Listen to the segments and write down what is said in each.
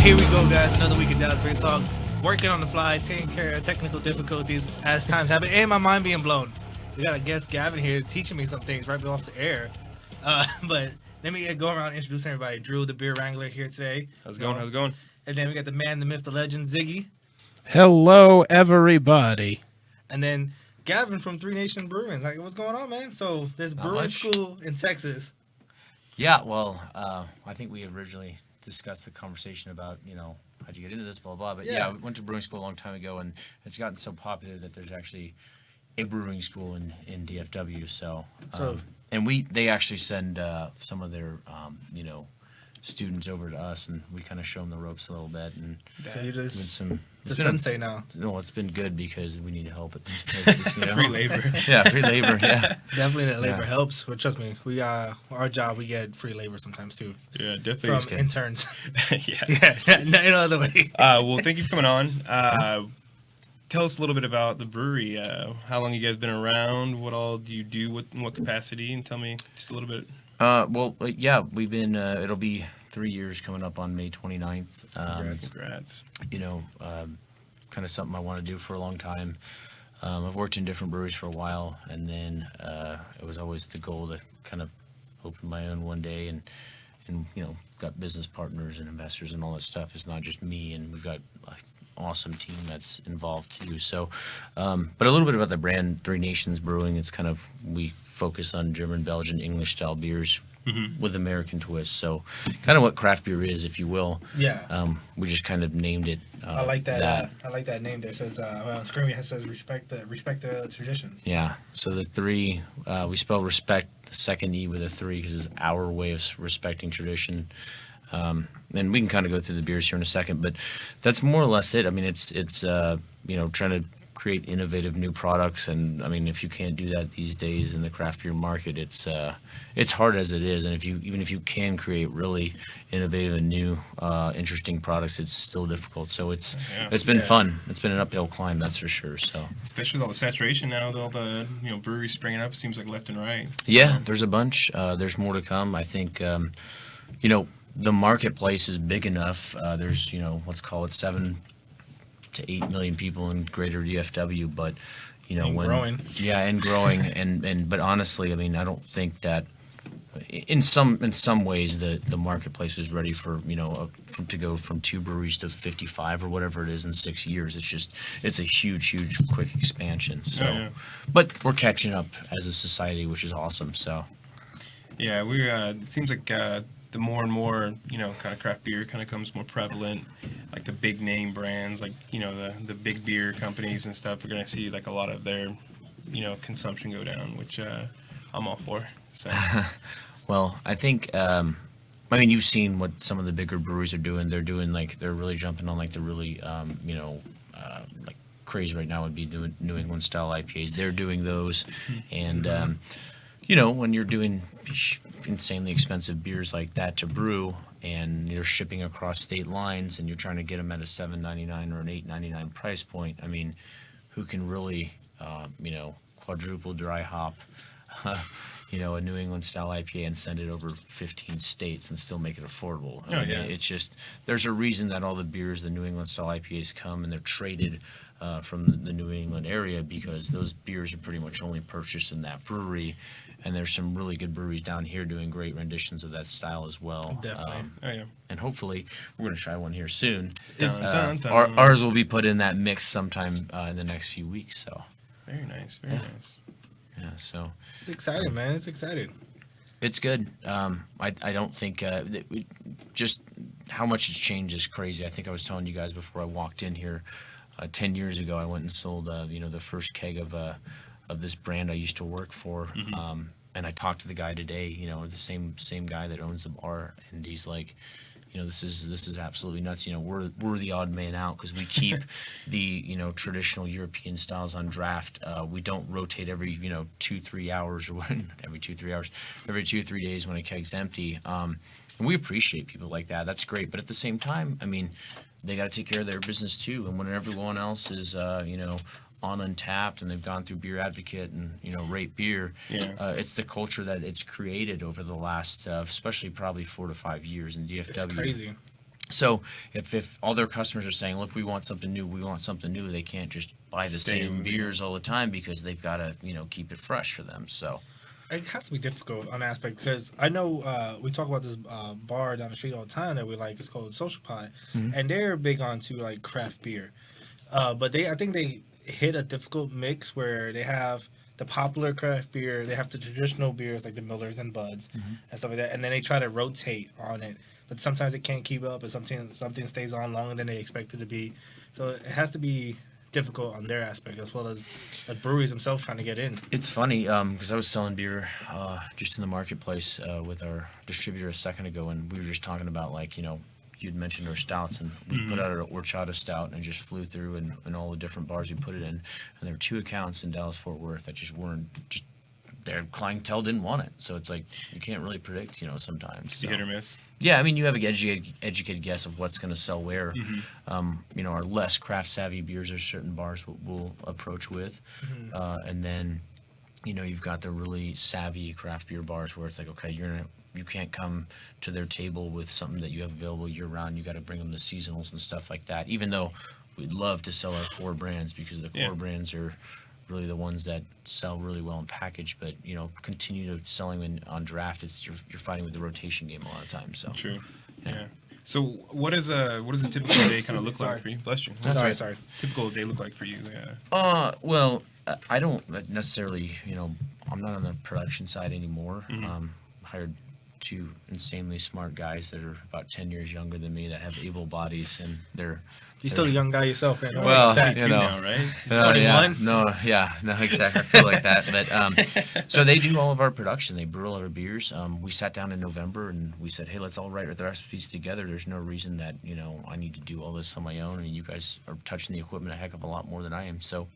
Here we go, guys. Another week of Dallas Beer Talk. Working on the fly, taking care of technical difficulties as times happen, and my mind being blown. We got a guest, Gavin, here teaching me some things right off the air. But let me go around and introduce everybody. Drew, the beer wrangler, here today. How's it going? How's it going? And then we got the man, the myth, the legend, Ziggy. Hello, everybody. And then Gavin from Three Nations Brewing. Like, what's going on, man? So there's brewing school in Texas. Yeah, well, I think we originally discussed the conversation about, how'd you get into this, blah, blah. But yeah, we went to brewing school a long time ago, and it's gotten so popular that there's actually a brewing school in DFW. So and they actually send some of their, students over to us, and we kind of show them the ropes a little bit. And So you just it's the sensei now. No, it's been good because we need help at these places. Free labor. Yeah, free labor. Yeah, Definitely that labor helps. But trust me, we our job, we get free labor sometimes too. Yeah, definitely. From interns. Yeah. No other way. Well, thank you for coming on. Tell us a little bit about the brewery. How long you guys been around? What all do you do? In what capacity? And tell me just a little bit. We've been, it'll be 3 years coming up on May 29th. Congrats. Kind of something I want to do for a long time. I've worked in different breweries for a while, and then it was always the goal to kind of open my own one day, and got business partners and investors and all that stuff. It's not just me, and we've got awesome team that's involved too. So, but a little bit about the brand Three Nations Brewing. It's kind of, we focus on German, Belgian, English style beers with American twists. So kind of what craft beer is, if you will. Yeah. We just kind of named it. I like that. I like that name. That says, on screen it says respect the traditions. Yeah. So the three, we spell respect, the second E with a 3, because it's our way of respecting tradition. And we can kind of go through the beers here in a second, but that's more or less it. I mean, it's trying to create innovative new products, and I mean, if you can't do that these days in the craft beer market, it's hard as it is. And even if you can create really innovative and new, interesting products, it's still difficult. So it's been fun. It's been an uphill climb, that's for sure. So especially with all the saturation now, with all the breweries springing up, it seems like left and right. Yeah, there's a bunch. There's more to come. I think the marketplace is big enough. There's, let's call it 7 to 8 million people in greater DFW, but, growing. Yeah, and growing. But honestly, I mean, I don't think that in some ways the marketplace is ready for, to go from 2 breweries to 55 or whatever it is in 6 years. It's a huge, quick expansion. So, But we're catching up as a society, which is awesome. So, yeah, it seems like, the more and more, kind of craft beer kind of comes more prevalent, like the big name brands, like, the big beer companies and stuff, we're going to see like a lot of their, consumption go down, which I'm all for. So, well, I think, you've seen what some of the bigger breweries are doing. They're really jumping on like the really, like craze right now would be doing New England style IPAs. They're doing those. And, when you're doing insanely expensive beers like that to brew, and you're shipping across state lines, and you're trying to get them at a $7.99 or an $8.99 price point, I mean, who can really, quadruple dry hop, a New England style IPA and send it over 15 states and still make it affordable? It's just, there's a reason that all the beers, the New England style IPAs come, and they're traded from the New England area, because those beers are pretty much only purchased in that brewery. And there's some really good breweries down here doing great renditions of that style as well. Definitely. And hopefully we're going to try one here soon. Dun. Ours will be put in that mix sometime in the next few weeks. So very nice. Nice. Yeah. So it's exciting, man. It's exciting. It's good. I don't think just how much it's changed is crazy. I think I was telling you guys before I walked in here. 10 years ago, I went and sold the first keg of this brand I used to work for. And I talked to the guy today, the same guy that owns the bar, and he's like, this is absolutely nuts. We're the odd man out, because we keep the traditional European styles on draft. We don't rotate every 2-3 hours, or every 2-3 hours, every 2-3 days when a keg's empty. And we appreciate people like that. That's great. But at the same time, I mean, they got to take care of their business too. And when everyone else is on Untapped, and they've gone through Beer Advocate and Rate Beer. It's the culture that it's created over the last, especially probably 4 to 5 years in DFW. It's crazy. So if all their customers are saying, look, we want something new, they can't just buy the same beers all the time because they've got to, keep it fresh for them. So It has to be difficult on that aspect because I know we talk about this bar down the street all the time that we like. It's called Social Pie, and they're big onto like craft beer. But I think they hit a difficult mix where they have the popular craft beer, they have the traditional beers like the Millers and Buds and stuff like that, and then they try to rotate on it. But sometimes they can't keep up, and something stays on longer than they expect it to be. So it has to be difficult on their aspect as well as the breweries themselves trying to get in. it's funny because I was selling beer just in the marketplace with our distributor a second ago, and we were just talking about you'd mentioned our stouts, and we put out our horchata stout and just flew through and all the different bars we put it in, and there were 2 accounts in Dallas Fort Worth that just weren't their clientele didn't want it. So it's like you can't really predict, sometimes. So. Hit or miss. Yeah, I mean, you have an educated guess of what's going to sell where. Our less craft savvy beers are certain bars we'll approach with, and then you've got the really savvy craft beer bars where it's like, okay, you can't come to their table with something that you have available year round. You got to bring them the seasonals and stuff like that. Even though we'd love to sell our core brands because the core brands are really the ones that sell really well in package, but continue to selling on draft. It's you're fighting with the rotation game a lot of times. So True. Yeah. So what is a typical day kind of look like for you? Bless you. Sorry. Typical day look like for you? Well, I don't necessarily. I'm not on the production side anymore. Hired 2 insanely smart guys that are about 10 years younger than me that have able bodies, and they're still a young guy yourself, man. Well, Now, right? 21? No, exactly. I feel like that. But so they do all of our production. They brew all our beers. We sat down in November and we said, hey, let's all write the recipes together. There's no reason that I need to do all this on my own, and you guys are touching the equipment a heck of a lot more than I am. So.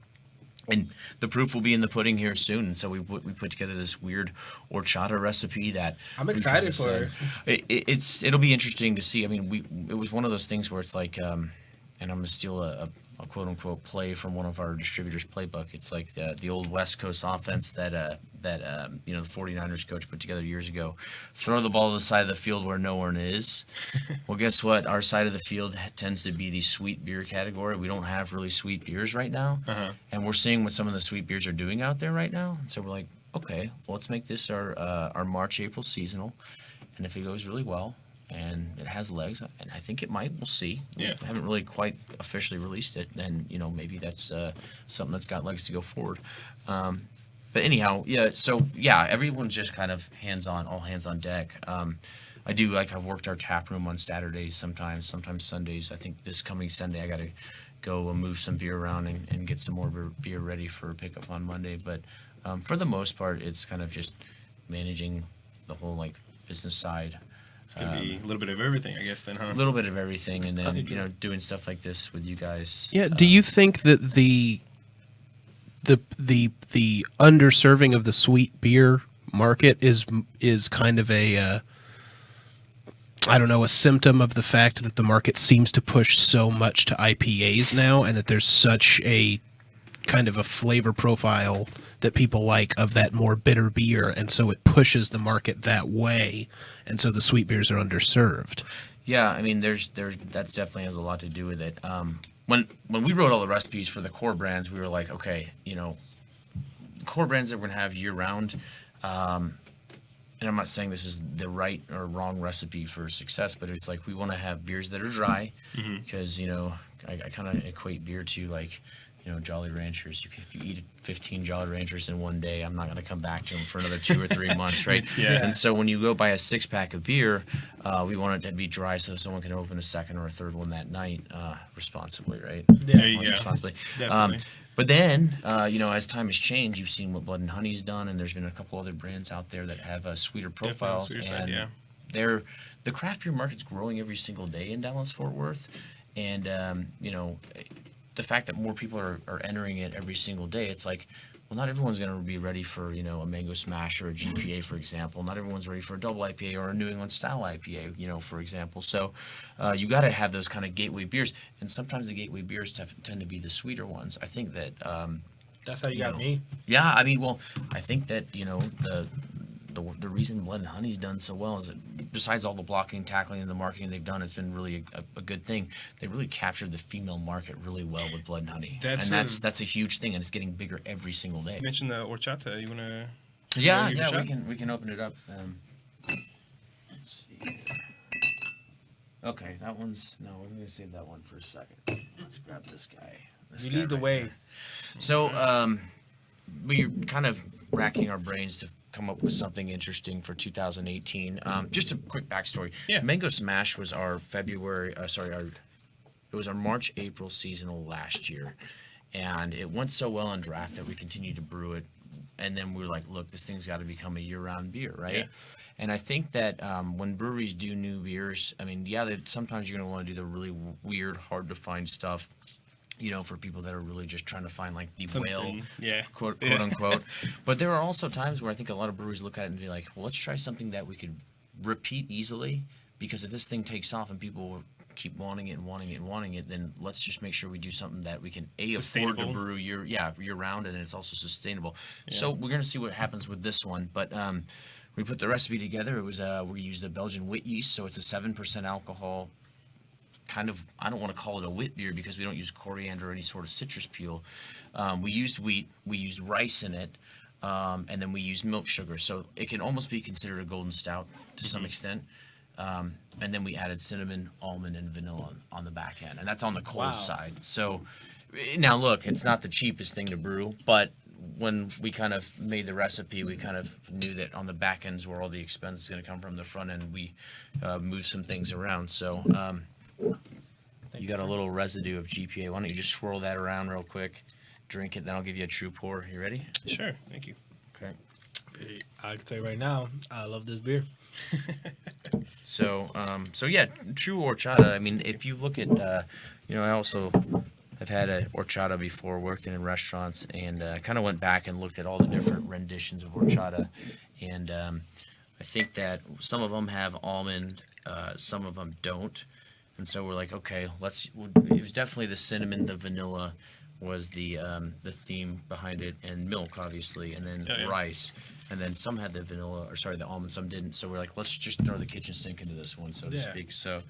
And the proof will be in the pudding here soon. And so we put together this weird horchata recipe that I'm excited for. It'll be interesting to see. I mean, it was one of those things where it's like, and I'm gonna steal a quote unquote play from one of our distributors' playbook. It's like the old West Coast offense that the 49ers coach put together years ago. Throw the ball to the side of the field where no one is. Well, guess what? Our side of the field tends to be the sweet beer category. We don't have really sweet beers right now, and we're seeing what some of the sweet beers are doing out there right now. And so we're like, okay, well, let's make this our March-April seasonal, and if it goes really well and it has legs, and I think it might, we'll see. Yeah. We haven't really quite officially released it, then maybe that's something that's got legs to go forward. But anyhow, everyone's just kind of all hands on deck. I do I've worked our tap room on Saturdays sometimes Sundays. I think this coming Sunday I got to go move some beer around and get some more beer ready for pickup on Monday. But for the most part, it's kind of just managing the whole business side. It's gonna be a little bit of everything, I guess. Then, huh? A little bit of everything, and then doing stuff like this with you guys. Yeah. Do you think that the underserving of the sweet beer market is kind of a symptom of the fact that the market seems to push so much to IPAs now, and that there's such a kind of a flavor profile that people like of that more bitter beer, and so it pushes the market that way, and so the sweet beers are underserved. Yeah, I mean, there's that definitely has a lot to do with it. When we wrote all the recipes for the core brands, we were like, okay, core brands that we're gonna have year round. And I'm not saying this is the right or wrong recipe for success, but it's like we want to have beers that are dry, because I kind of equate beer to Jolly Ranchers. If you eat 15 Jolly Ranchers in one day, I'm not going to come back to them for another 2 or 3 months, right? Yeah. And so when you go buy a 6-pack of beer, we want it to be dry so someone can open a second or a third one that night responsibly, right? Yeah. There you go. Responsibly. Definitely. But then, as time has changed, you've seen what Blood and Honey's done, and there's been a couple other brands out there that have sweeter profiles. Sweeter side, and the craft beer market's growing every single day in Dallas-Fort Worth, and the fact that more people are entering it every single day, it's like, well, not everyone's going to be ready for a Mango Smash or a GPA, for example. Not everyone's ready for a double IPA or a New England style IPA, for example. So you got to have those kind of gateway beers, and sometimes the gateway beers tend to be the sweeter ones. I think that that's how you got me. Yeah, I mean, well, I think that the reason Blood and Honey's done so well is that besides all the blocking, tackling, and the marketing they've done, it's been really a good thing. They really captured the female market really well with Blood and Honey, that's a huge thing, and it's getting bigger every single day. You mentioned the horchata. You wanna? Yeah, give it a shot? we can open it up. Let's see. Okay, that one's no. We're gonna save that one for a second. Let's grab this guy. You lead the way. Here. So, we're kind of racking our brains to come up with something interesting for 2018. Just a quick backstory. Yeah. Mango Smash was our it was our March-April seasonal last year, and it went so well on draft that we continued to brew it. And then we were like, look, this thing's got to become a year-round beer, right? Yeah. And I think that when breweries do new beers, I mean, yeah, sometimes you're going to want to do the really weird, hard-to-find stuff, for people that are really just trying to find, like, the whale, quote unquote. But there are also times where I think a lot of breweries look at it and be like, well, let's try something that we could repeat easily, because if this thing takes off and people keep wanting it and wanting it and wanting it, then let's just make sure we do something that we can afford to brew year round, and it's also sustainable. Yeah. So we're gonna see what happens with this one, but we put the recipe together. It was we used a Belgian wit yeast, so it's a 7% alcohol. Kind of, I don't want to call it a wit beer because we don't use coriander or any sort of citrus peel. We used wheat, we used rice in it, and then we used milk sugar. So it can almost be considered a golden stout to some extent. And then we added cinnamon, almond, and vanilla on the back end, and that's on the cold side. So now look, it's not the cheapest thing to brew, but when we kind of made the recipe, we kind of knew that on the back ends where all the expense is going to come from. The front end, we moved some things around. So you got a little residue of GPA. Why don't you just swirl that around real quick, drink it, then I'll give you a true pour. You ready? Sure, thank you. Okay. I can tell you right now, I love this beer. So yeah, true horchata. I mean, if you look at, I also have had a horchata before working in restaurants, and kind of went back and looked at all the different renditions of horchata, and I think that some of them have almond, some of them don't, and so we're like, okay, it was definitely the cinnamon, the vanilla was the theme behind it, and milk obviously, and then rice, and then some had the the almond, some didn't. So we're like, let's just throw the kitchen sink into this one, so to speak. So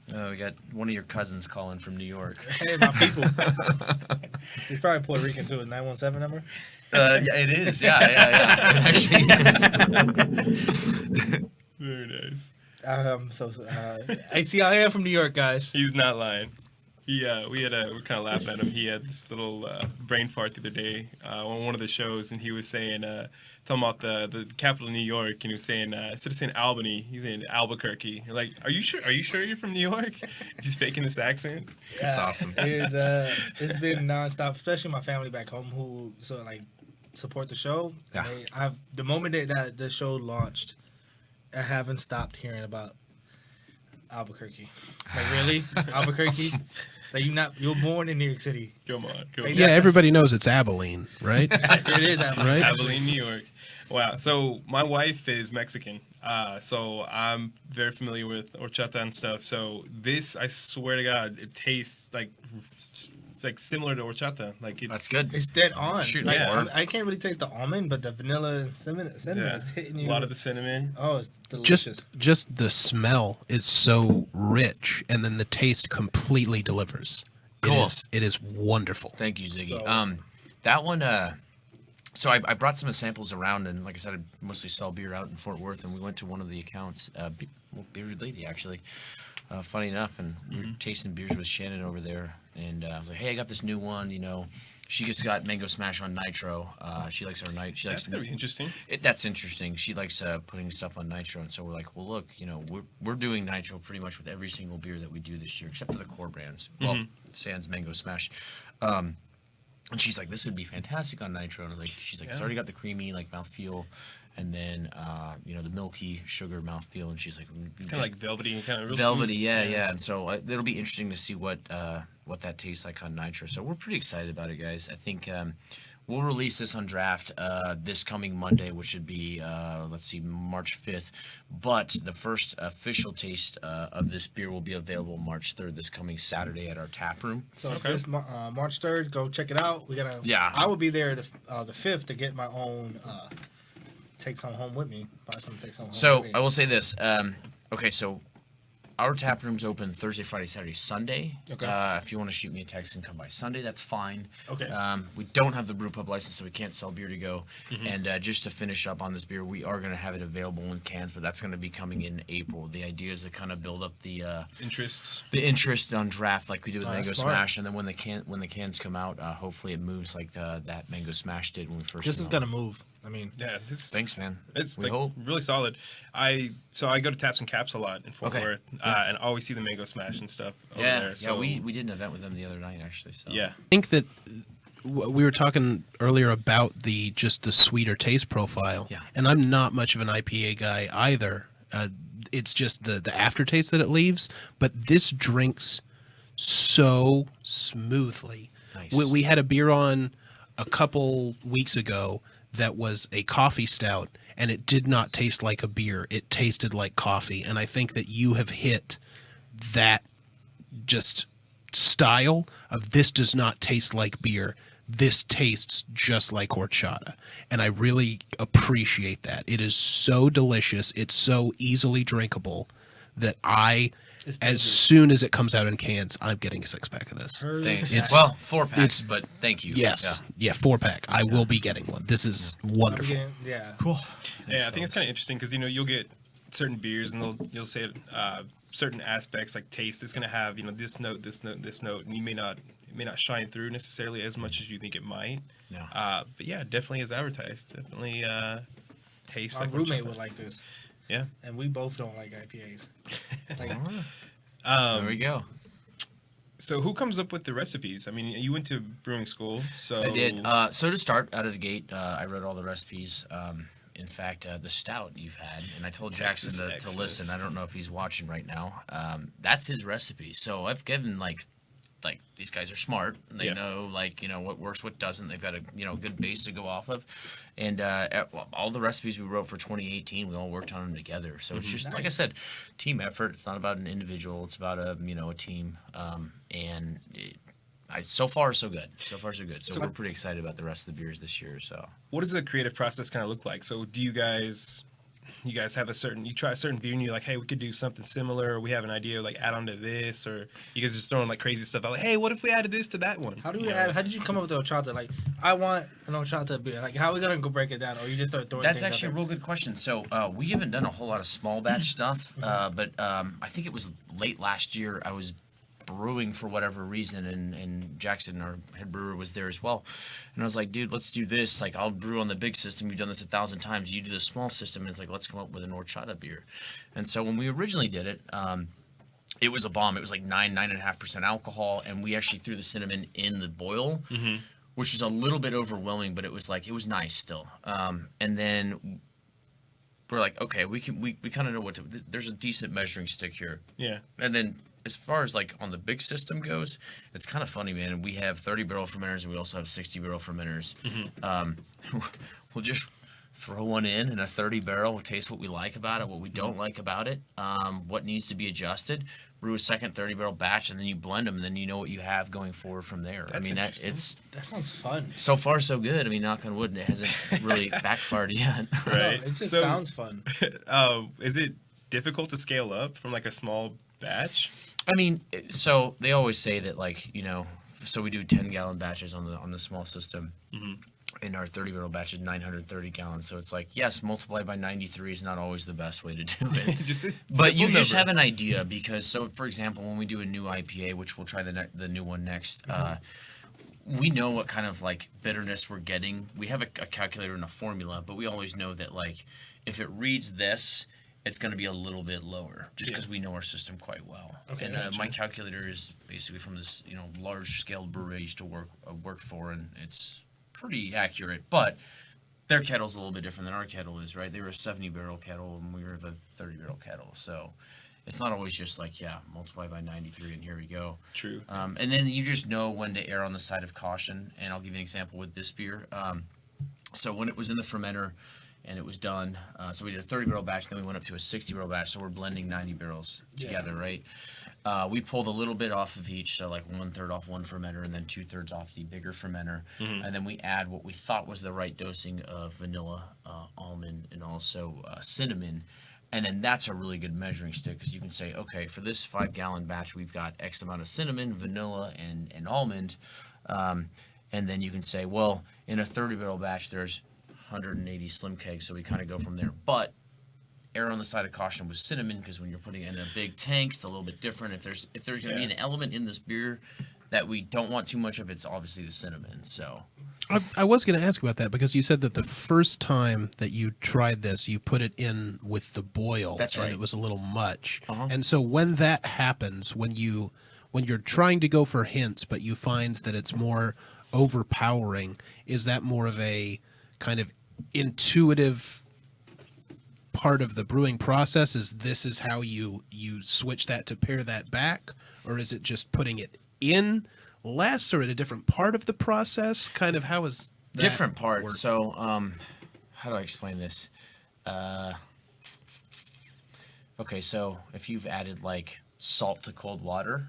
we got one of your cousins calling from New York. Hey, my people. He's probably Puerto Rican too. 917 number. Yeah, it is. Yeah. It actually is. Very nice. I see. I am from New York, guys. He's not lying. We were kind of laughing at him. He had this little brain fart the other day on one of the shows, and he was saying, talking about the capital of New York, and he was saying, instead of saying Albany, he's saying Albuquerque. You're like, are you sure? Are you sure you're from New York? Just faking this accent. That's awesome. It's been nonstop, especially my family back home who support the show. Yeah. The moment that the show launched, I haven't stopped hearing about Albuquerque. Like, really? Albuquerque? Like, you're born in New York City. Come on. Yeah, everybody knows it's Abilene, right? It is Abilene. Right? Abilene, New York. Wow. So my wife is Mexican. So I'm very familiar with horchata and stuff. So this, I swear to God, it tastes like similar to horchata. Like that's good. It's dead on. Yeah. I can't really taste the almond, but the vanilla and cinnamon is hitting you. A lot of the cinnamon. Oh, it's delicious. Just the smell is so rich, and then the taste completely delivers. Cool. It is wonderful. Thank you, Ziggy. That one. So I brought some samples around, and like I said, I mostly sell beer out in Fort Worth, and we went to one of the accounts, Beer Lady actually. Funny enough, and we were tasting beers with Shannon over there, and I was like, "Hey, I got this new one. She just got Mango Smash on Nitro. She likes our night. That's gonna be interesting. That's interesting. She likes putting stuff on Nitro, and so we're like, well, look, we're doing Nitro pretty much with every single beer that we do this year, except for the core brands. Well, sans Mango Smash. And she's like, this would be fantastic on Nitro. And I was like, she's like, it's already got the creamy mouthfeel, and then the milky sugar mouthfeel. And she's like, it's kind of like velvety, kind of real velvety, yeah. And so it'll be interesting to see what that tastes like on Nitro. So we're pretty excited about it, guys. I think we'll release this on draft this coming Monday, which would be March 5th. But the first official taste of this beer will be available March 3rd, this coming Saturday at our tap room. So this March 3rd, go check it out. I will be there the 5th to get my own take some home with me. Buy some, take some home So with me. I will say this. Okay, so our tap room's open Thursday, Friday, Saturday, Sunday. Okay. If you want to shoot me a text and come by Sunday, that's fine. Okay. We don't have the brew pub license, so we can't sell beer to go. And just to finish up on this beer, we are going to have it available in cans, but that's going to be coming in April. The idea is to kind of build up the interest on draft, like we did with Oh, Mango that's smart. Smash, and then when the cans come out, hopefully it moves like that Mango Smash did when we first. This came is out. gonna move. I mean, Yeah, this Thanks, man. It's We like hope. really solid. I go to Taps and Caps a lot in Fort Okay. Worth, and I always see the Mango Smash and stuff over Yeah, there. So we did an event with them the other night actually. So yeah, I think that we were talking earlier about the sweeter taste profile. Yeah. And I'm not much of an IPA guy either. It's just the aftertaste that it leaves. But this drinks so smoothly. Nice. We had a beer on a couple weeks ago that was a coffee stout, and it did not taste like a beer. It tasted like coffee. And I think that you have hit that just style of this does not taste like beer. This tastes just like horchata. And I really appreciate that. It is so delicious. It's so easily drinkable that It's as tasty. soon as it comes out in cans, I'm getting a 6-pack of this. Thanks. It's- Well, 4 packs, it's- but thank you. Yes. Yeah, 4-pack. I will be getting one. This is wonderful. yeah. Cool. yeah. I think it's kind of interesting because you'll get certain beers and you'll say certain aspects like taste is going to have this note, this note, this note, and it may not shine through necessarily as much as you think it might. Yeah. But yeah, definitely is advertised. Definitely tastes My like roommate horchata. would like this, Yeah. and we both don't like IPAs. Like, There we go. So who comes up with the recipes? I mean, you went to brewing school, so I did. So to start out of the gate, I wrote all the recipes. In fact, the stout you've had, and I told Texas Jackson to Xmas. listen. I don't know if he's watching right now. That's his recipe. So I've given like these guys are smart. They Yeah. know what works, what doesn't. They've got a good base to go off of, and all the recipes we wrote for 2018, we all worked on them together. So it's just like I said, team effort. It's not about an individual. It's about a team. And so far so good. So far so good. So we're pretty excited about the rest of the beers this year. So what does the creative process kind of look like? So do you guys have you try a certain beer and you're like, hey, we could do something similar, or we have an idea, like add on to this, or you guys just throwing like crazy stuff out, like, hey, what if we added this to that one? how did you come up with the horchata? Like, I want an horchata beer. Like, how are we gonna go break it down, or you just start throwing? that's things actually a out real good question. So we haven't done a whole lot of small batch stuff, but I think it was late last year. I was brewing for whatever reason, and Jackson, our head brewer, was there as well. And I was like, dude, let's do this. Like, I'll brew on the big system. You've done this 1,000 times. You do the small system. And it's like, let's come up with an horchata beer. And so when we originally did it, it was a bomb. It was like 9.5% alcohol, and we actually threw the cinnamon in the boil, which was a little bit overwhelming, but it was nice still. And then we're like, okay, we kind of know what to. There's a decent measuring stick here. Yeah. And then as far as like on the big system goes, it's kind of funny, man. We have 30 barrel fermenters, and we also have 60 barrel fermenters. We'll just throw one in a 30 barrel. We'll taste what we like about it, what we don't like about it, what needs to be adjusted. Brew a second 30 barrel batch, and then you blend them, and then you know what you have going forward from there. That's interesting. That sounds fun. So far so good. I mean, knock on wood, it hasn't really backfired yet. Right. No, it just So- sounds fun. Is it difficult to scale up from like a small batch? I mean, so they always say that, so we do 10-gallon batches on the small system, and our 30-barrel batch is 930 gallons. So it's like, yes, multiply by 93 is not always the best way to do it. But you just have an idea because, so for example, when we do a new IPA, which we'll try the new one next, we know what kind of like bitterness we're getting. We have a calculator and a formula, but we always know that like if it reads this, it's going to be a little bit lower just because we know our system quite well. Okay, And gotcha. my calculator is basically from this large scale brewery I used to work for, and it's pretty accurate. But their kettle's a little bit different than our kettle is, right? They were a 70-barrel kettle, and we were a 30-barrel kettle. So it's not always just like, multiply by 93 and here we go. True. And then you just know when to err on the side of caution. And I'll give you an example with this beer. So when it was in the fermenter, and it was done. So we did a 30-barrel batch, then we went up to a 60-barrel batch. So we're blending 90 barrels together, right? We pulled a little bit off of each, so like 1/3 off one fermenter, and then 2/3 off the bigger fermenter, and then we add what we thought was the right dosing of vanilla, almond, and also cinnamon. And then that's a really good measuring stick because you can say, okay, for this 5-gallon batch, we've got X amount of cinnamon, vanilla, and almond. And then you can say, well, in a 30-barrel batch, there's 180 slim kegs, so we kind of go from there. But err on the side of caution with cinnamon because when you're putting it in a big tank, it's a little bit different. If there's going to be an element in this beer that we don't want too much of, it's obviously the cinnamon. So I was going to ask about that because you said that the first time that you tried this, you put it in with the boil. That's right. And it was a little much. Uh-huh. And so when that happens, when you're trying to go for hints, but you find that it's more overpowering, is that more of a kind of intuitive part of the brewing process? This is how you switch that to pare that back? Or is it just putting it in less or at a different part of the process? Kind of how is that different part. work? So how do I explain this? Okay, so if you've added like salt to cold water,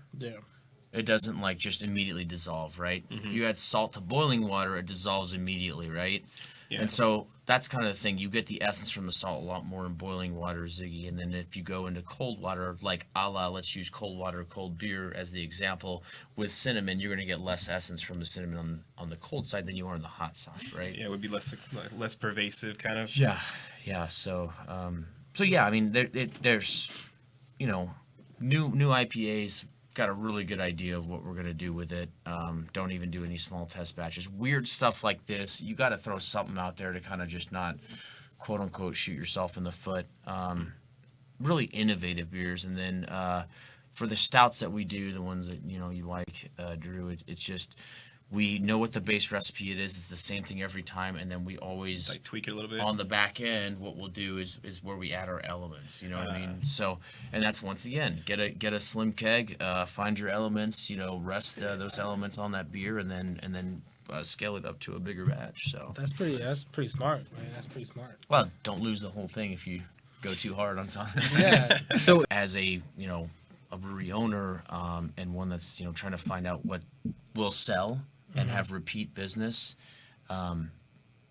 it doesn't like just immediately dissolve, right? If you add salt to boiling water, it dissolves immediately, right? Yeah. And so that's kind of the thing. You get the essence from the salt a lot more in boiling water, Ziggy. And then if you go into cold water, like let's use cold water, cold beer as the example, with cinnamon, you're going to get less essence from the cinnamon on the cold side than you are on the hot side, right? Yeah, it would be less pervasive, kind of. Yeah. So yeah, I mean, there's, new IPAs. Got a really good idea of what we're going to do with it. Don't even do any small test batches. Weird stuff like this, you got to throw something out there to kind of just not, quote unquote, shoot yourself in the foot. Really innovative beers. And then for the stouts that we do, the ones that, you like, Drew, it's just, we know what the base recipe it is. It's the same thing every time. And then we always Like tweak it a little bit. on the back end, what we'll do is where we add our elements. You know what I mean? So, and that's once again, get a slim keg, find your elements. Rest those elements on that beer, and then scale it up to a bigger batch. So That's pretty smart, man. That's pretty smart. well, don't lose the whole thing if you go too hard on something. Yeah. So As a a brewery owner, and one that's trying to find out what will sell and have repeat business,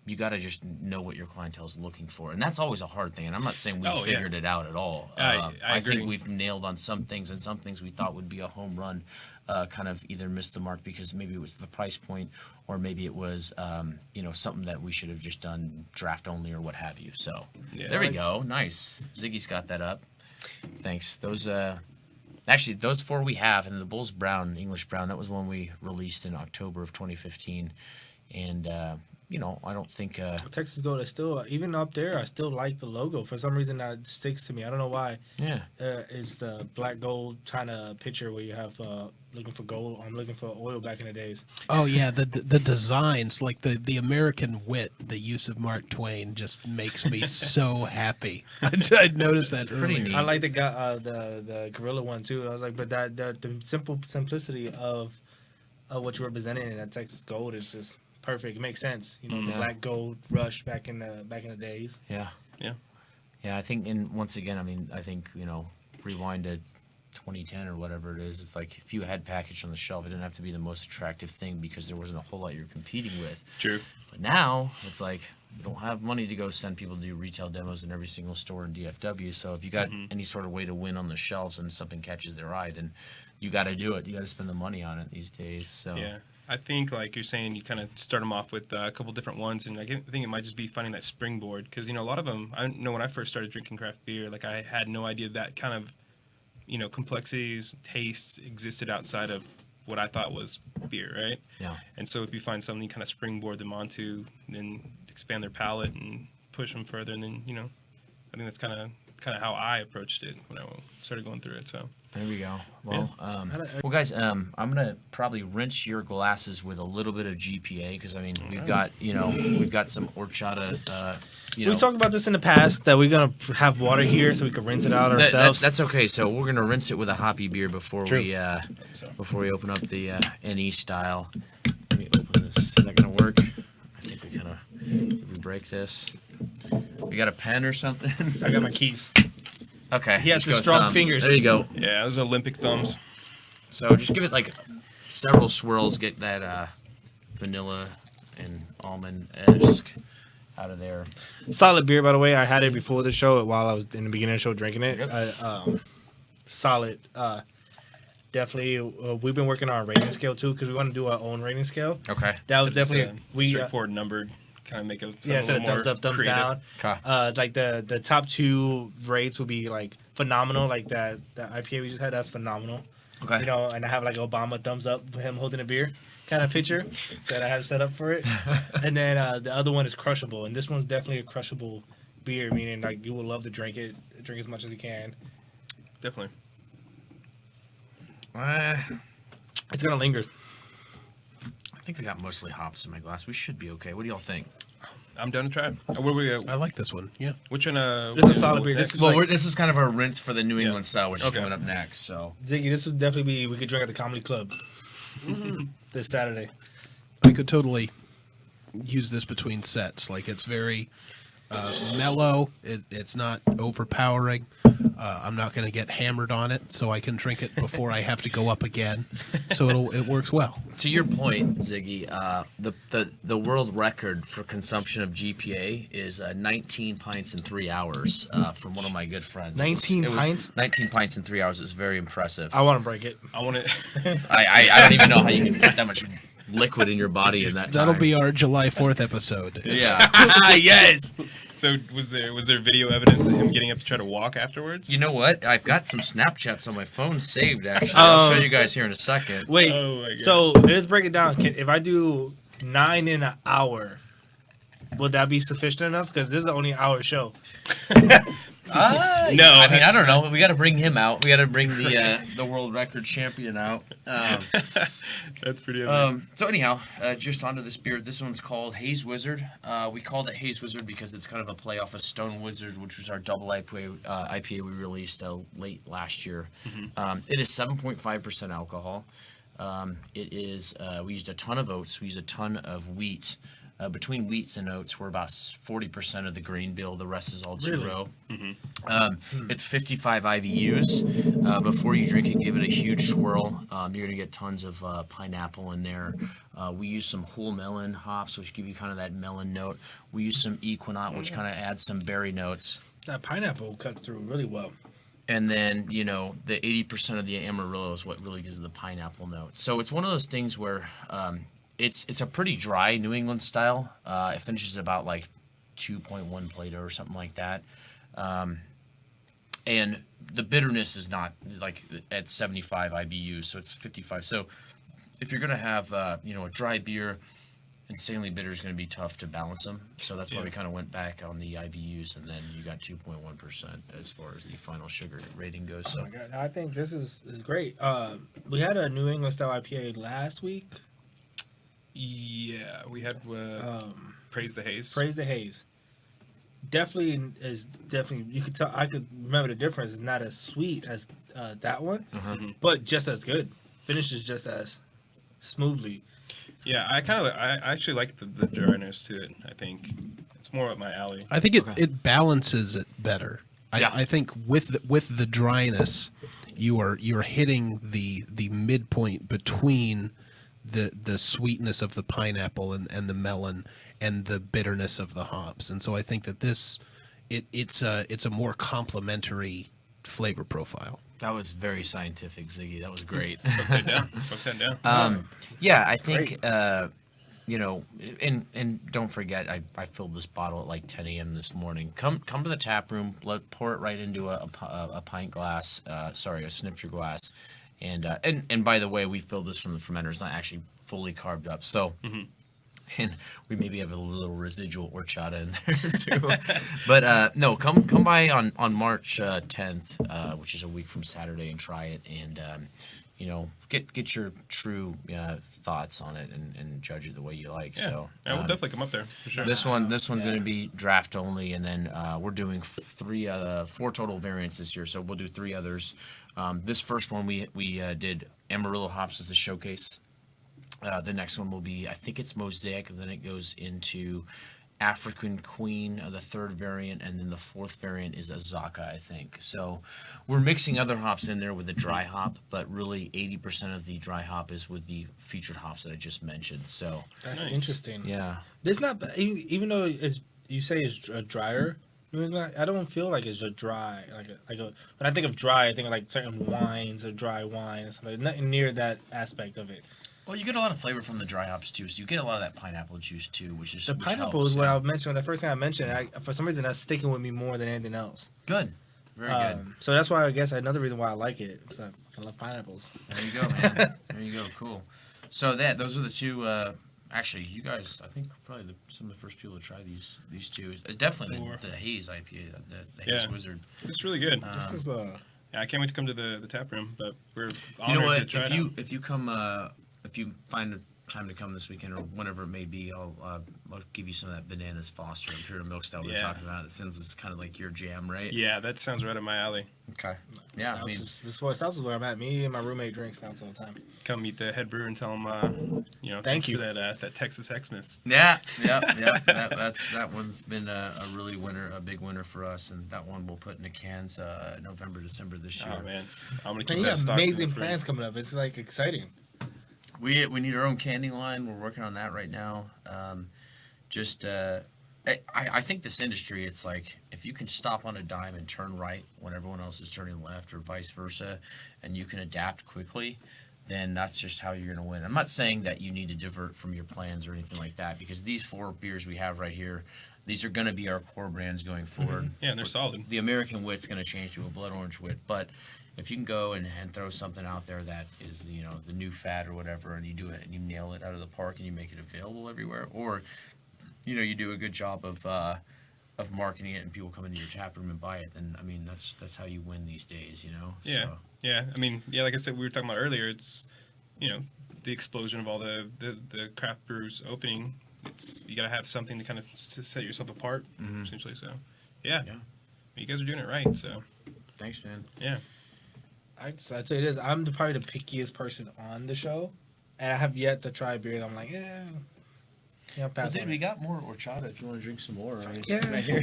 you got to just know what your clientele is looking for, and that's always a hard thing. And I'm not saying we figured it out at all. I agree. think we've nailed on some things, and some things we thought would be a home run, kind of either missed the mark because maybe it was the price point, or maybe it was something that we should have just done draft only or what have you. So there we go. Nice. Ziggy's got that up. Thanks. Those actually those 4 we have, and the Bull's Brown, English Brown, that was one we released in October of 2015, and I don't think Texas Gold is still, even up there, I still like the logo. For some reason, that sticks to me. I don't know why. yeah. It's the black gold kind of picture where you have looking for gold. I'm looking for oil back in the days. oh yeah, the designs, like the American wit, the use of Mark Twain just makes me so happy. I noticed that pretty earlier. neat. I like the gorilla one too. I was like, but the simplicity of what you were presenting in that Texas Gold is just perfect. It makes sense. The Yeah. black gold rush back in the days. Yeah. Yeah. Yeah, I think, and once again, I think, rewind to 2010 or whatever it is, it's like if you had packaged on the shelf, it didn't have to be the most attractive thing because there wasn't a whole lot you're competing with. True. But now, it's like, you don't have money to go send people to do retail demos in every single store in DFW, so if you got any sort of way to win on the shelves and something catches their eye, then you got to do it. You got to spend the money on it these days, so. Yeah. I think, like you're saying, you kind of start them off with a couple different ones, and I think it might just be finding that springboard, because a lot of them. I know when I first started drinking craft beer, like I had no idea that kind of, complexities, tastes existed outside of what I thought was beer, right? Yeah. And so if you find something, you kind of springboard them onto, then expand their palate and push them further, and then I think that's kind of how I approached it when I started going through it. So. There we go. Well, guys, I'm gonna probably rinse your glasses with a little bit of GPA because we've got some horchata. We talked about this in the past that we're gonna have water here so we can rinse it out ourselves. That's okay. So we're gonna rinse it with a hoppy beer before we open up the NE style. Let me open this. Is that gonna work? I think we if we break this. You got a pen or something? I got my keys. Okay. He has let's the go strong thumb. fingers. There you go. Yeah, those Olympic thumbs. So just give it like several swirls. Get that vanilla and almond-esque out of there. Solid beer, by the way. I had it before the show while I was in the beginning of the show drinking it. Yep. Solid. Definitely. We've been working on our rating scale too because we want to do our own rating scale. Okay. That was Instead of definitely just, straightforward numbered. Kind of make it yeah. Instead of thumbs up, thumbs creative. down. Okay. Like the top 2 rates would be like phenomenal. Like that IPA we just had, that's phenomenal. Okay. You know, and I have like Obama thumbs up for him holding a beer kind of picture that I have set up for it. And then the other one is crushable, and this one's definitely a crushable beer, meaning like you will love to drink as much as you can. Definitely. It's gonna linger. I think I got mostly hops in my glass. We should be okay. What do y'all think? I'm down to try. Where we I like this one. Yeah. Which one? This is a solid beer. This is Well, like, this is kind of our rinse for the New England style, which is Okay. coming up next. So Ziggy, this would definitely be we could drink at the comedy club this Saturday. I could totally use this between sets. Like it's very mellow. It's not overpowering. I'm not going to get hammered on it, so I can drink it before I have to go up again. So it works well. to your point, Ziggy, the world record for consumption of GPA is 19 pints in 3 hours from one of my good friends. 19 pints? 19 pints in 3 hours is very impressive. I want to break it. I want to. I don't even know how you can fit that much liquid in your body in that time. That'll be our July 4th episode. Yeah. Yes. So was there video evidence of him getting up to try to walk afterwards? You know what? I've got some Snapchats on my phone saved, actually. I'll show you guys here in a second. Wait. Oh my God. So let's break it down. If I do 9 in an hour, would that be sufficient enough? Because this is the only hour show. No, I mean, I don't know. We got to bring him out. We got to bring the world record champion out. That's pretty amazing. So anyhow, just onto this beer. This one's called Haze Wizard. We called it Haze Wizard because it's kind of a play off of Stone Wizard, which was our double IPA we released late last year. It is 7.5% alcohol. It is. We used a ton of oats. We used a ton of wheat. Between wheats and oats, we're about 40% of the grain bill. The rest is all churro. It's 55 IBUs. Before you drink it, give it a huge swirl. You're going to get tons of pineapple in there. We use some whole melon hops, which give you kind of that melon note. We use some Equinox, which kind of adds some berry notes. That pineapple cuts through really well. And then, the 80% of the Amarillo is what really gives it the pineapple note. So it's one of those things where it's a pretty dry New England style. It finishes about like 2.1 Plato or something like that. And the bitterness is not like at 75 IBUs, so it's 55. So if you're going to have, a dry beer, insanely bitter is going to be tough to balance them. So that's why we kind of went back on the IBUs, and then you got 2.1% as far as the final sugar rating goes. So Oh my God, I think this is great. We had a New England style IPA last week. Yeah, we had Praise the Haze. Praise the Haze. Definitely you could tell. I could remember the difference. It's not as sweet as that one, but just as good. Finishes just as smoothly. Yeah, I actually like the dryness to it. I think it's more up my alley. I think it balances it better. I think with the dryness, you're hitting the midpoint between the sweetness of the pineapple and the melon and the bitterness of the hops. And so I think that it's a more complementary flavor profile. that was very scientific, Ziggy. That was great. Put that down. Yeah, I think and don't forget, I filled this bottle at like 10 a.m. this morning. Come to the tap room, pour it right into a pint glass. A snifter glass, and by the way, we filled this from the fermenter. It's not actually fully carved up, so. And we maybe have a little residual horchata in there too. But no, come by on March 10th, which is a week from Saturday, and try it, and get your true thoughts on it and judge it the way you like. Yeah. So I will definitely come up there for sure. This one's going to be draft only, and then we're doing four total variants this year. So we'll do 3 others. This first one we did Amarillo hops as a showcase. The next one will be, I think it's Mosaic, and then it goes into African Queen, the third variant, and then the fourth variant is Azaka, I think. So we're mixing other hops in there with the dry hop, but really 80% of the dry hop is with the featured hops that I just mentioned. So That's Nice. interesting. yeah, It's not even though you say it's drier. I don't feel like it's a dry. When I think of dry, I think of like certain wines or dry wine or something. Nothing near that aspect of it. well, you get a lot of flavor from the dry hops too. So you get a lot of that pineapple juice too, which The pineapple helps, is what yeah. I mentioned. The first thing I mentioned, for some reason, that's sticking with me more than anything else. Good, very good. So that's why I guess another reason why I like it because I love pineapples. There you go, man. There you go. Cool. So those are the two. Actually, you guys, I think probably some of the first people to try these two. Definitely the Haze IPA, the Haze Wizard. It's really good. This is Yeah, I can't wait to come to the tap room, but we're honored You know to what? try it out. If you come, if you find a time to come this weekend or whenever it may be, I'll give you some of that Bananas Foster Imperial Milk Stout we were Yeah. talking about. It sounds it's kind of like your jam, right? Yeah, that sounds right up my alley. Okay. Yeah, I mean, Stouts is where I'm at. Me and my roommate drink stouts all the time. Come meet the head brewer and tell him, Thank thanks you. for that Texas Xmas. yeah. That one's been a really a big winner for us, and that one we'll put in the cans November, December this year. Oh man, I'm gonna Man, keep you that got stock. amazing for free. plans coming up. It's like exciting. We need our own candy line. We're working on that right now. I think this industry, it's like if you can stop on a dime and turn right when everyone else is turning left or vice versa, and you can adapt quickly, then that's just how you're going to win. I'm not saying that you need to divert from your plans or anything like that, because these 4 beers we have right here, these are going to be our core brands going forward. Yeah, and they're solid. The American Wit's going to change to a Blood Orange Wit, but if you can go and throw something out there that is, the new fad or whatever, and you do it and you nail it out of the park and you make it available everywhere, or, you do a good job of marketing it and people come into your tap room and buy it, then, I mean, that's how you win these days, Yeah. So, Yeah, I mean, yeah, like I said, we were talking about earlier. It's, the explosion of all the craft brews opening. You got to have something to kind of set yourself apart, essentially. So, yeah, you guys are doing it right. So, thanks, man. yeah, I'd tell you this: I'm probably the pickiest person on the show, and I have yet to try a beer that I'm like, I'll pass on we it. got more horchata if you want to drink some more. Right, yeah. right here.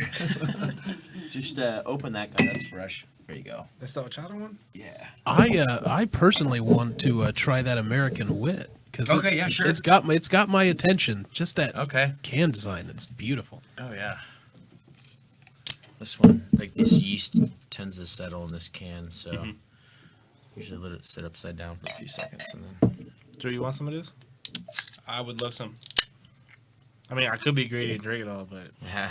Just open that guy. That's fresh. There you go. That's the horchata one. Yeah. I personally want to try that American Wit because Okay, yeah, sure. it's got my attention. Just that Okay. can design, it's beautiful. Oh yeah. This one, like this yeast tends to settle in this can, so usually let it sit upside down for a few seconds and then. Drew, you want some of this? I would love some. I mean, I could be greedy and drink it all, but Yeah.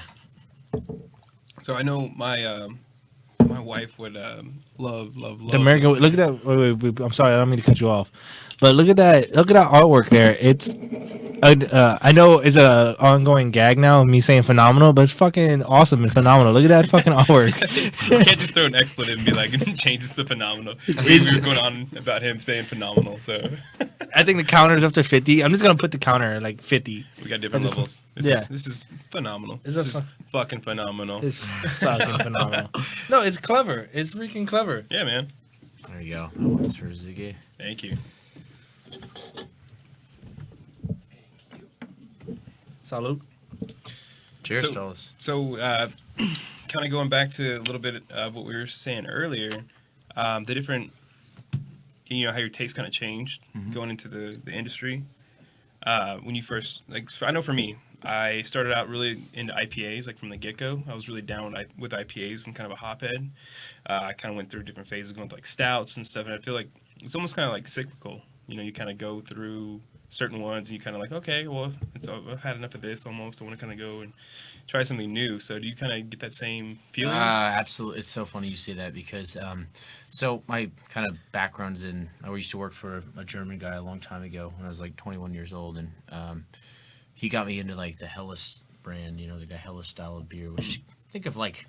So I know my my wife would love the American. Look at that. Wait, I'm sorry, I don't mean to cut you off, but look at that. Look at that artwork there. It's. I know it's a ongoing gag now of me saying phenomenal, but it's fucking awesome and phenomenal. Look at that fucking artwork. You can't just throw an expletive and be like, changes to phenomenal. We were going on about him saying phenomenal, so I think the counter's up to 50. I'm just gonna put the counter at like 50. we got different This one- levels. This is phenomenal. Is This it is fucking phenomenal. It's fucking phenomenal. No, it's clever. It's freaking clever. Yeah, man. There you go. That one's for Ziggy. Thank you. Salute. Cheers, So- fellas. So, kind of going back to a little bit of what we were saying earlier, the different, how your taste kind of changed going into the industry. When you first, I know for me, I started out really into IPAs, like from the get-go. I was really down with IPAs and kind of a hophead. I kind of went through different phases, going with like stouts and stuff, and I feel like it's almost kind of like cyclical. You kind of go through certain ones, and you kind of like, okay, well, I've had enough of this almost. I want to kind of go and try something new. So do you kind of get that same feeling? Absolutely. It's so funny you say that because, so my kind of background's in, I used to work for a German guy a long time ago when I was like 21 years old. And he got me into like the Helles brand, the Helles style of beer, which is, think of like,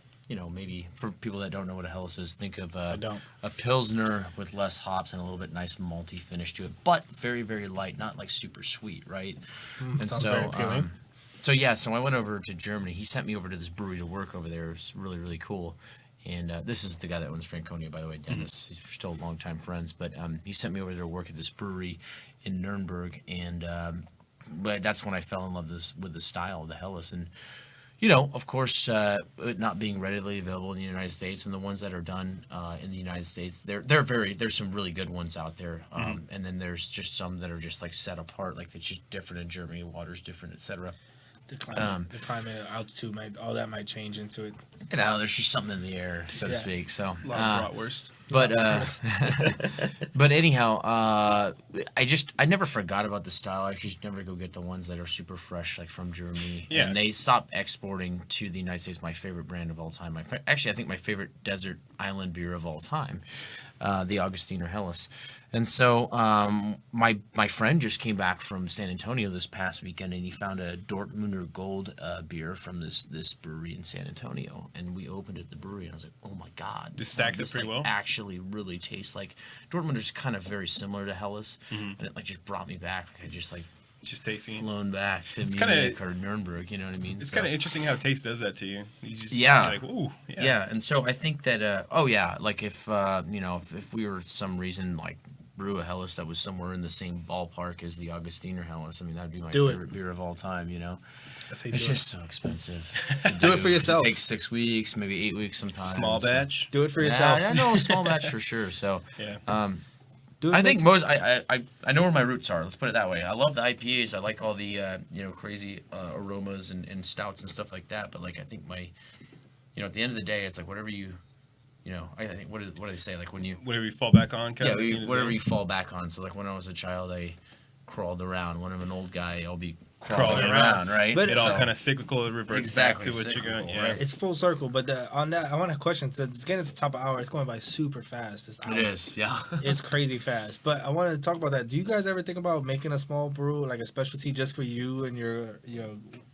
maybe for people that don't know what a Helles is, think of I don't. a Pilsner with less hops and a little bit nice malty finish to it, but very, very light, not like super sweet, right? And sounds very so, appealing. so I went over to Germany. He sent me over to this brewery to work over there. It was really, really cool. And this is the guy that owns Franconia, by the way, Dennis. He's still longtime friends, but he sent me over there to work at this brewery in Nuremberg, and but that's when I fell in love with the style of the Helles. And Of course, it not being readily available in the United States, and the ones that are done in the United States, there's some really good ones out there, and then there's just some that are just like set apart, like it's just different in Germany, water's different, etc. The climate, altitude, all that might change into it. There's just something in the air, so to speak. So A lot of bratwurst. But but anyhow, I never forgot about the style. I just never go get the ones that are super fresh, like from Germany. Yeah. And they stopped exporting to the United States. My favorite brand of all time. Actually, I think my favorite desert island beer of all time, the Augustiner Helles. And so my friend just came back from San Antonio this past weekend, and he found a Dortmunder Gold beer from this brewery in San Antonio, and we opened it at the brewery, and I was like, oh my god, Just stacked this, it pretty well. Actually, really tastes like Dortmunder's kind of very similar to Helles, and it like just brought me back. Like I just like Just tasting. flown back to It's Munich kinda- or Nuremberg. You know what I mean? It's So- kind of interesting how taste does that to you. You just Yeah. you're like, ooh, yeah. Yeah, and so I think that like if if we were some reason like brew a Helles that was somewhere in the same ballpark as the Augustiner Helles, I mean that'd be my Do it. favorite beer of all time. That's how you It's do it. just so expensive. to Do it for yourself. It takes 6 weeks, maybe 8 weeks sometimes. Small so- batch. Do it for yourself. Yeah, I know, small batch for sure. So Yeah. Do it I for- think most I know where my roots are. Let's put it that way. I love the IPAs. I like all the crazy aromas and stouts and stuff like that. But like I think my at the end of the day, it's like whatever you I think what do they say, like when you Whatever you fall back on. Kind of whatever you fall back on. So like when I was a child, I crawled around. When I'm an old guy, I'll be crawling Crawling around, right? But- It all So- kind of cyclical. It reverts Exactly, back to what you're cyclical, going. Yeah. right. It's full circle, but on that, I want a question. So it's getting to the top of the hour. It's going by super fast. This hour. It is, yeah. It's crazy fast. But I want to talk about that. Do you guys ever think about making a small brew, like a specialty just for you and your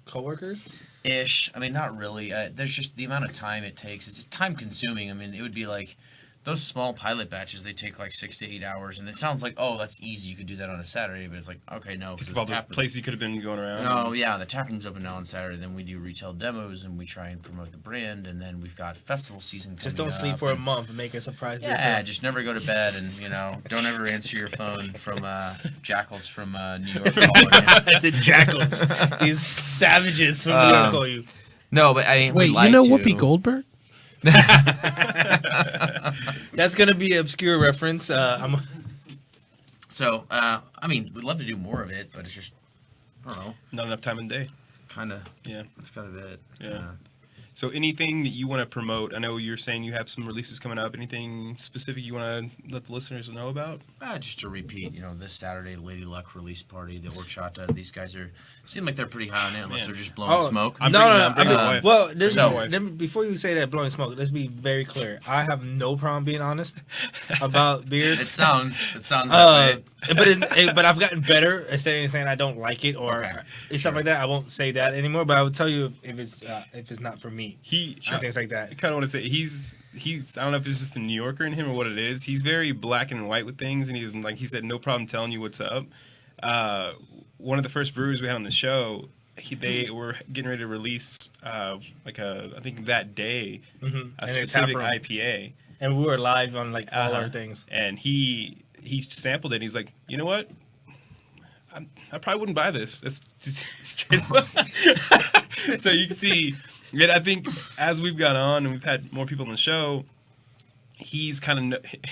coworkers? Ish. I mean, not really. There's just the amount of time it takes. It's time consuming. I mean, it would be like those small pilot batches. They take like 6 to 8 hours, and it sounds like, oh, that's easy. You could do that on a Saturday, but it's like, okay, no, because Think of all those places you could have been going around. No, yeah, the tap room's open now on Saturday. Then we do retail demos, and we try and promote the brand, and then we've got festival season coming Just don't sleep up, for a and- month and make a surprise. beer Yeah, for just never go to bed, and don't ever answer your phone from jackals from New York. calling you. the jackals. These savages from New York call you. No, but I mean, Wait, we'd like you know to. Whoopi Goldberg? That's gonna be an obscure reference. So, I mean, we'd love to do more of it, but it's just, I don't know, Not enough time in the day. kind of. Yeah. That's kind of it. Yeah. So anything that you want to promote? I know you're saying you have some releases coming up. Anything specific you want to let the listeners know about? Just to repeat, this Saturday, Lady Luck release party, the horchata. These guys seem like they're pretty high on it, unless Man. they're just blowing smoke. I'm no, bringing- no, I'm no. bringing my wife. Well, So- let me- before you say that blowing smoke, let's be very clear. I have no problem being honest about beers. It sounds that way. But I've gotten better at saying I don't like it or Okay. stuff like that. I won't say that anymore. But I would tell you if it's not for me. Things like that. I kind of want to say he's I don't know if it's just the New Yorker in him or what it is. He's very black and white with things, and he's like he said, no problem telling you what's up. One of the first brewers we had on the show, they were getting ready to release I think that day a In their specific tap room. IPA, And we were live on like all our things. and he sampled it. And he's like, you know what? I probably wouldn't buy this. That's straight up. So you can see, and I think as we've gone on and we've had more people on the show, he's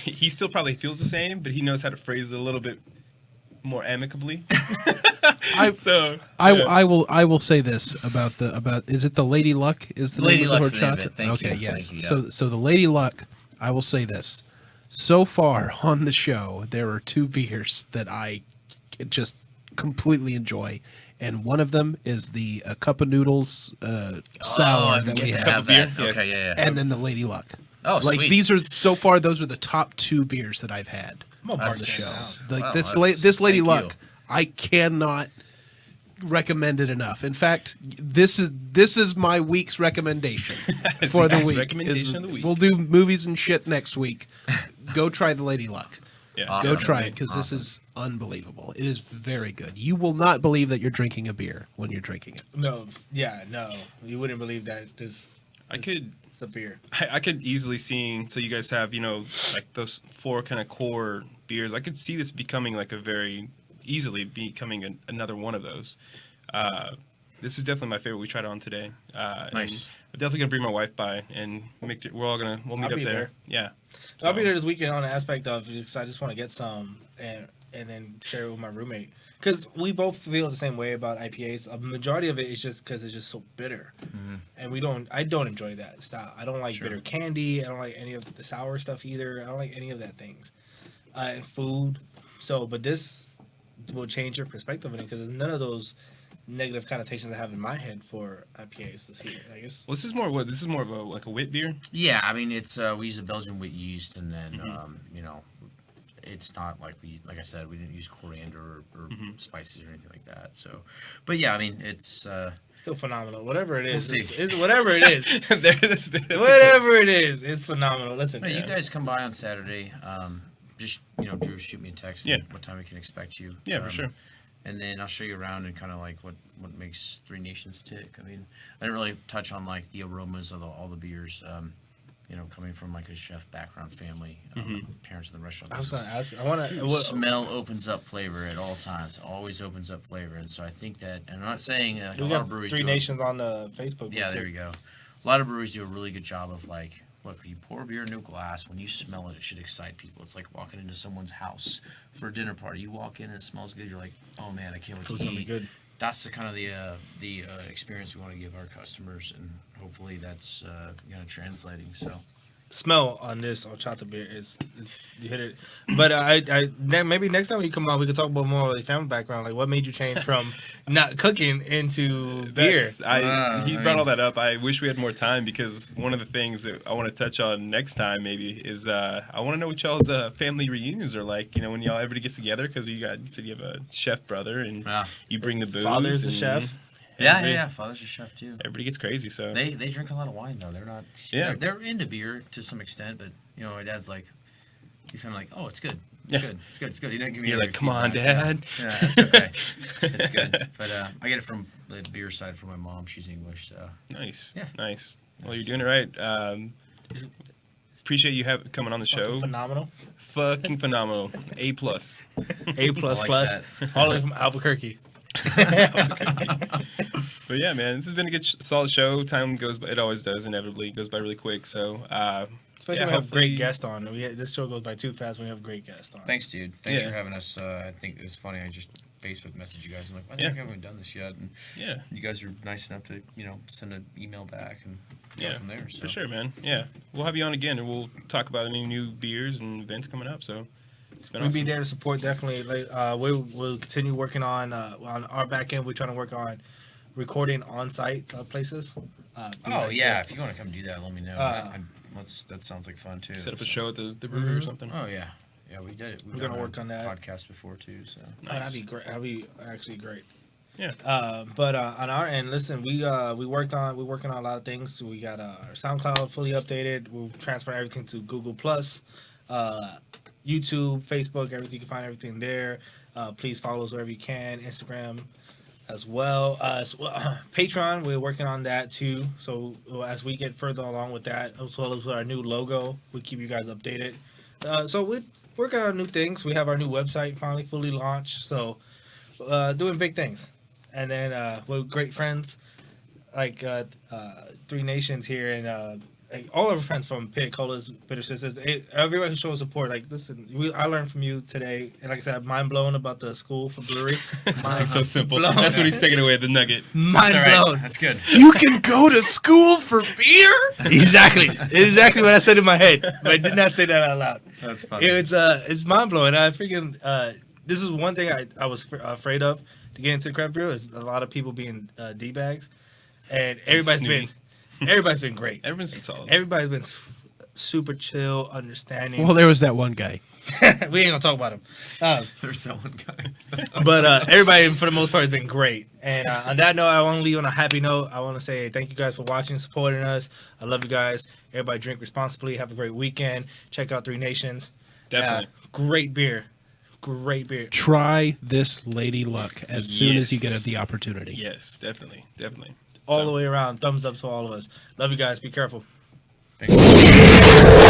he still probably feels the same, but he knows how to phrase it a little bit more amicably. I will say this about is it the Lady Luck? Is the Lady name of Luck's the the name of horchata? it. Thank okay, you. yes. Thank you, yeah. So the Lady Luck, I will say this. So far on the show, there are 2 beers that I just completely enjoy, and one of them is the Cup of Noodles sour that we have have, that. Yeah. Okay, yeah. and then the Lady Luck. Oh, like sweet. these are so far, those are the top 2 beers that I've had on That's- the show. wow. Like Wow, this that's- Lady thank Luck, you. I cannot recommend it enough. In fact, this is my week's recommendation for the Nice week. recommendation of the week. We'll do movies and shit next week. Go try the Lady Luck. Yeah. Awesome. Go try it because this is unbelievable. It is very good. You will not believe that you're drinking a beer when you're drinking it. No, you wouldn't believe that. It's a beer. I could easily see. So you guys have like those 4 kind of core beers. I could see this becoming like another one of those. this is definitely my favorite. We tried it on today. Nice. I'm definitely gonna bring my wife by and we'll meet I'll up be there. there. Yeah. I'll be there this weekend on the aspect of because I just want to get some and then share it with my roommate. Because we both feel the same way about IPAs. A majority of it is just because it's just so bitter, and I don't enjoy that style. I don't like Sure. bitter candy. I don't like any of the sour stuff either. I don't like any of that things. And food. So, but this will change your perspective on it because none of those negative connotations I have in my head for IPAs is here. Like it's Well, this is more of a like a wit beer. Yeah, I mean it's we use a Belgian wheat yeast, and then you know, it's not like like I said, we didn't use coriander or spices or anything like that. So, but yeah, I mean it's still phenomenal. Whatever it is, We'll see. it's whatever it is. That's Whatever it is, it's phenomenal. Listen, hey, you guys come by on Saturday. Just Drew, shoot me a text. Yeah. What time we can expect you? Yeah, for sure. And then I'll show you around and kind of like what makes Three Nations tick. I mean, I didn't really touch on like the aromas of all the beers. Coming from like a chef background family, parents in the restaurant I was business. gonna ask. I want to. Smell opens up flavor at all times. Always opens up flavor, and so I think that. And I'm not saying a We lot got of breweries Three do. Nations on the Facebook. Yeah, there you go. A lot of breweries do a really good job of like, look, you pour beer in a glass. When you smell it, it should excite people. It's like walking into someone's house for a dinner party. You walk in and it smells good. You're like, oh man, I can't wait Food's to gonna be eat. good. That's the kind of the experience we want to give our customers, and hopefully that's translating. So. Smell on this horchata beer is you hit it. But maybe next time you come on, we could talk about more of the family background. Like, what made you change from not cooking into beer? He brought all that up. I wish we had more time because one of the things that I want to touch on next time maybe is I want to know what y'all's family reunions are like. When y'all everybody gets together because you said you have a chef brother and you bring the booze. Father's and the chef. Yeah. Father's a chef too. Everybody gets crazy. So They drink a lot of wine though. They're not. Yeah. They're into beer to some extent, but my dad's like, he's kind of like, oh, it's good. Yeah. It's good. He didn't give me. You're any like, come on, feedback. Dad. Yeah, it's okay. It's good. But I get it from the beer side from my mom. She's English, so. Nice. Yeah. Nice. Well, you're doing it right. Appreciate you coming on the show. Phenomenal. Fucking phenomenal. A+. A++. I like that. All the way from Albuquerque. But yeah, man, this has been a good, solid show. Time goes by, it always does, inevitably. It goes by really quick. So, Especially when we have great guests on. This show goes by too fast when we have great guests on. Thanks, dude. Thanks Yeah. for having us. I think it was funny. I just Facebook messaged you guys. I'm like, I think I haven't done this yet. And Yeah. you guys are nice enough to, send an email back and go Yeah, from there. So. for sure, man. Yeah, we'll have you on again, and we'll talk about any new beers and events coming up. So it's been We'll awesome. be there to support definitely. We'll continue working on our back end. We're trying to work on recording on site places. Oh yeah, if you want to come do that, let me know. That sounds like fun too. Set up a show at the brewery or something. Oh yeah, we did it. We've We're gonna done a work on that podcast before too. So That'd be great. That'd be actually great. Yeah. But on our end, listen, we're working on a lot of things. So we got our SoundCloud fully updated. We'll transfer everything to Google Plus, YouTube, Facebook, everything. You can find everything there. Please follow us wherever you can. Instagram as well. Patreon, we're working on that too. So as we get further along with that, as well as with our new logo, we keep you guys updated. So we're working on new things. We have our new website finally fully launched. So doing big things. And then we're great friends like Three Nations here and like all of our friends from Pit Cola's Bitter Sisters. Everybody who shows support, like listen, I learned from you today, and like I said, I'm mind blown about the school for brewery. Something so simple. blown. That's what he's taking away, the nugget. Mind That's all blown. right. That's good. You can go to school for beer? Exactly what I said in my head, but I did not say that out loud. That's funny. It's mind blowing. I freaking this is one thing I was afraid of to get into craft beer is a lot of people being d bags, and everybody's been great. Everyone's been solid. Everybody's been super chill, understanding. Well, there was that one guy. We ain't gonna talk about him. There's that one guy. But everybody, for the most part, has been great. And on that note, I want to leave on a happy note. I want to say thank you guys for watching, supporting us. I love you guys. Everybody drink responsibly. Have a great weekend. Check out Three Nations. Definitely. Great beer. Great beer. Try this Lady Luck as soon as you get the opportunity. Yes, definitely. All the way around. Thumbs up to all of us. Love you guys. Be careful. Thanks.